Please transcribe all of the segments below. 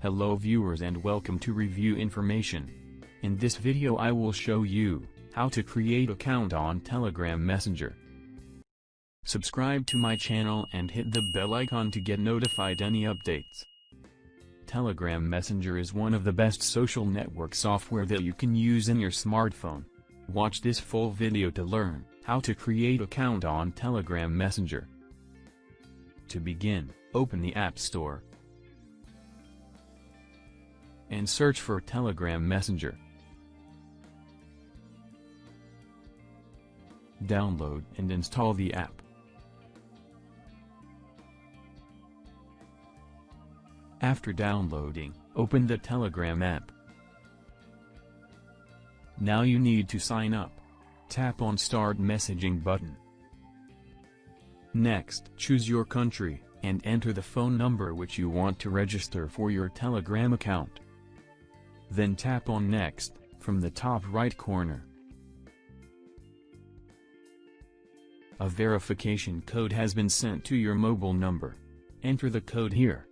Hello viewers and welcome to Review Information. In this video I will show you how to create account on Telegram Messenger. Subscribe to my channel and hit the bell icon to get notified any updates. Telegram Messenger is one of the best social network software that you can use in your smartphone. Watch this full video to learn how to create account on Telegram Messenger. To begin, open the App Store and search for Telegram Messenger. Download and install the app. After downloading, open the Telegram app. Now you need to sign up. Tap on Start Messaging button. Next, choose your country, and enter the phone number which you want to register for your Telegram account. Then tap on Next, from the top right corner. A verification code has been sent to your mobile number. Enter the code here.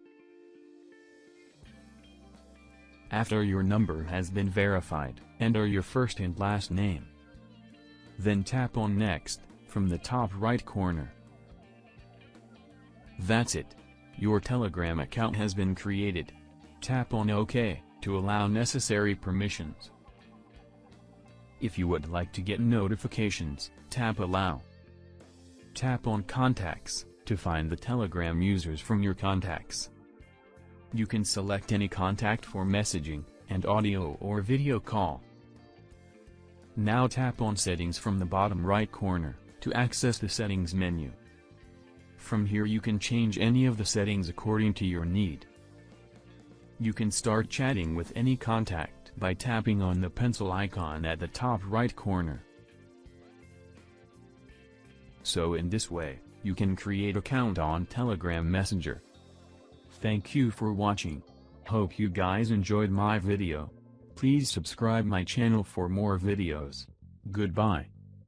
After your number has been verified, enter your first and last name. Then tap on Next, from the top right corner. That's it. Your Telegram account has been created. Tap on OK to allow necessary permissions. If you would like to get notifications, tap Allow. Tap on Contacts to find the Telegram users from your contacts. You can select any contact for messaging, and audio or video call. Now tap on Settings from the bottom right corner, to access the Settings menu. From here you can change any of the settings according to your need. You can start chatting with any contact by tapping on the pencil icon at the top right corner. So in this way, you can create account on Telegram Messenger. Thank you for watching. Hope you guys enjoyed my video. Please subscribe my channel for more videos. Goodbye.